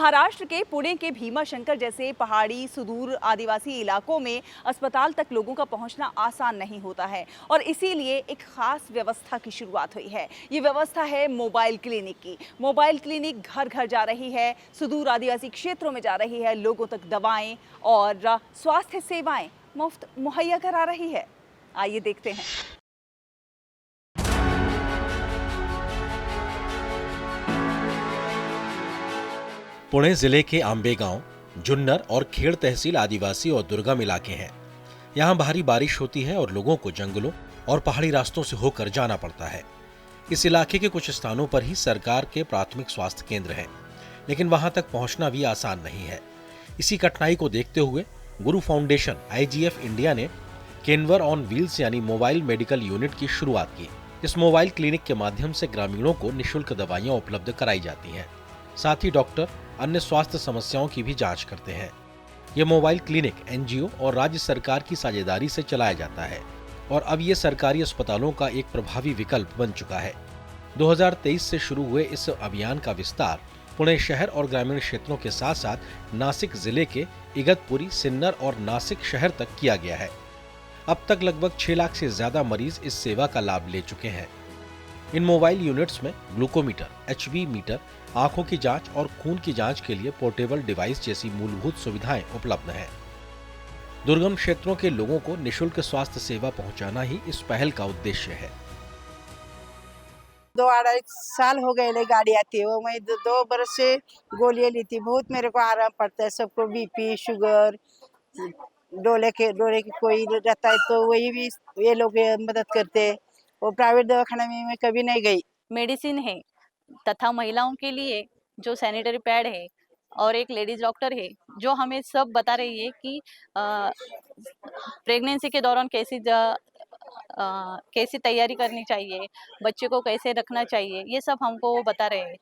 महाराष्ट्र के पुणे के भीमाशंकर जैसे पहाड़ी सुदूर आदिवासी इलाकों में अस्पताल तक लोगों का पहुंचना आसान नहीं होता है और इसीलिए एक खास व्यवस्था की शुरुआत हुई है। ये व्यवस्था है मोबाइल क्लिनिक की। मोबाइल क्लिनिक घर घर जा रही है, सुदूर आदिवासी क्षेत्रों में जा रही है, लोगों तक दवाएं और स्वास्थ्य सेवाएं मुफ्त मुहैया करा रही है। आइए देखते हैं। पुणे जिले के आंबेगांव, जुन्नर और खेड़ तहसील आदिवासी और दुर्गम इलाके हैं। यहाँ भारी बारिश होती है और लोगों को जंगलों और पहाड़ी रास्तों से होकर जाना पड़ता है। इस इलाके के कुछ स्थानों पर ही सरकार के प्राथमिक स्वास्थ्य केंद्र हैं, लेकिन वहां तक पहुंचना भी आसान नहीं है। इसी कठिनाई को देखते हुए गुरु फाउंडेशन IGF इंडिया ने केनवर ऑन व्हील्स यानी मोबाइल मेडिकल यूनिट की शुरुआत की। इस मोबाइल क्लिनिक के माध्यम से ग्रामीणों को निःशुल्क दवाइयां उपलब्ध कराई जाती हैं। साथ ही डॉक्टर अन्य स्वास्थ्य समस्याओं की भी जांच करते हैं। ये मोबाइल क्लिनिक NGO और राज्य सरकार की साझेदारी से चलाया जाता है और अब ये सरकारी अस्पतालों का एक प्रभावी विकल्प बन चुका है। 2023 से शुरू हुए इस अभियान का विस्तार पुणे शहर और ग्रामीण क्षेत्रों के साथ साथ नासिक जिले के इगतपुरी, सिन्नर और नासिक शहर तक किया गया है। अब तक लगभग 6 लाख से ज्यादा मरीज इस सेवा का लाभ ले चुके हैं। इन मोबाइल यूनिट्स में ग्लूकोमीटर, HB मीटर, आंखों की जांच और खून की जांच के लिए पोर्टेबल डिवाइस जैसी मूलभूत सुविधाएं उपलब्ध हैं। दुर्गम क्षेत्रों के लोगों को निःशुल्क स्वास्थ्य सेवा पहुंचाना ही इस पहल का उद्देश्य है। 2-2.5 साल हो गए ले गाड़ी आती है वो मैं 2 बरस से गोलियां ली थी। बहुत मेरे को आराम पड़ता है। सबको BP शुगर डोले के कोई रहता है तो वही भी ये लोग मदद करते हैं। वो प्राइवेट दवाखाना में मैं कभी नहीं गई। मेडिसिन है तथा महिलाओं के लिए जो सैनिटरी पैड है और एक लेडीज डॉक्टर है जो हमें सब बता रही है कि प्रेगनेंसी के दौरान कैसी तैयारी करनी चाहिए, बच्चे को कैसे रखना चाहिए, ये सब हमको वो बता रहे हैं।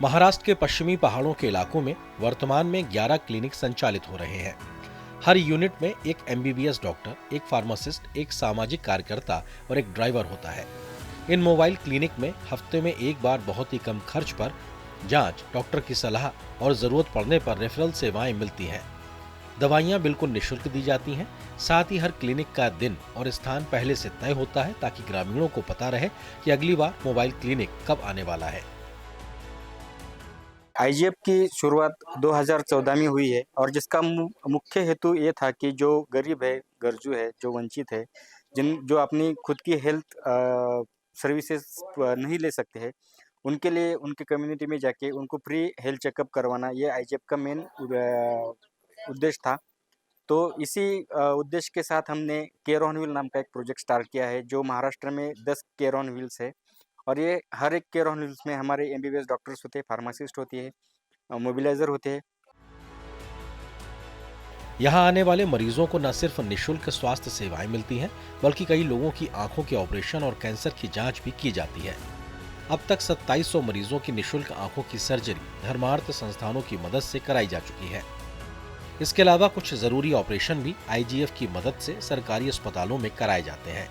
महाराष्ट्र के पश्चिमी पहाड़ों के इलाकों में वर्तमान में 11 क्लिनिक संचालित हो रहे हैं। हर यूनिट में एक MBBS डॉक्टर, एक फार्मासिस्ट, एक सामाजिक कार्यकर्ता और एक ड्राइवर होता है। इन मोबाइल क्लिनिक में हफ्ते में एक बार बहुत ही कम खर्च पर जांच, डॉक्टर की सलाह और जरूरत पड़ने पर रेफरल सेवाएं मिलती हैं। दवाइयां बिल्कुल निःशुल्क दी जाती हैं। साथ ही हर क्लिनिक का दिन और स्थान पहले से तय होता है ताकि ग्रामीणों को पता रहे कि अगली बार मोबाइल क्लिनिक कब आने वाला है। IGF की शुरुआत 2014 में हुई है और जिसका मुख्य हेतु ये था कि जो गरीब है, गर्जू है, जो वंचित है, जो अपनी खुद की हेल्थ सर्विसेज नहीं ले सकते हैं, उनके लिए उनके कम्युनिटी में जाके उनको फ्री हेल्थ चेकअप करवाना ये IGF का मेन उद्देश्य था। तो इसी उद्देश्य के साथ हमने केयर ऑन व्हील नाम का एक प्रोजेक्ट स्टार्ट किया है जो महाराष्ट्र में 10 केयर ऑन व्हील्स है और ये हर एक केयर ऑन व्हील्स में हमारे MBBS डॉक्टर्स होते हैं, फार्मासिस्ट होती है, मोबिलाइजर होते हैं। यहाँ आने वाले मरीजों को न सिर्फ निःशुल्क स्वास्थ्य सेवाएं मिलती हैं, बल्कि कई लोगों की आंखों के ऑपरेशन और कैंसर की जांच भी की जाती है। अब तक 2700 मरीजों की निःशुल्क आंखों की सर्जरी धर्मार्थ संस्थानों की मदद से कराई जा चुकी है। इसके अलावा कुछ जरूरी ऑपरेशन भी IGF की मदद से सरकारी अस्पतालों में कराए जाते हैं।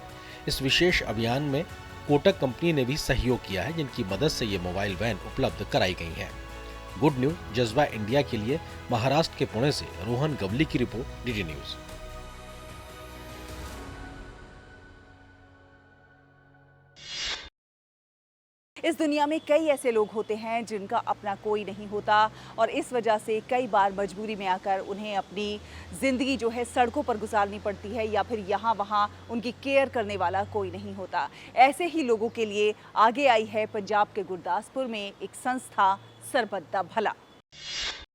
इस विशेष अभियान में कोटक कंपनी ने भी सहयोग किया है, जिनकी मदद से ये मोबाइल वैन उपलब्ध कराई गई है। गुड न्यूज जज्बा इंडिया के लिए महाराष्ट्र के पुणे से रोहन गवली की रिपोर्ट, DD न्यूज। इस दुनिया में कई ऐसे लोग होते हैं जिनका अपना कोई नहीं होता और इस वजह से कई बार मजबूरी में आकर उन्हें अपनी ज़िंदगी जो है सड़कों पर गुजारनी पड़ती है या फिर यहाँ वहाँ उनकी केयर करने वाला कोई नहीं होता। ऐसे ही लोगों के लिए आगे आई है पंजाब के गुरदासपुर में एक संस्था सरबत दा भला।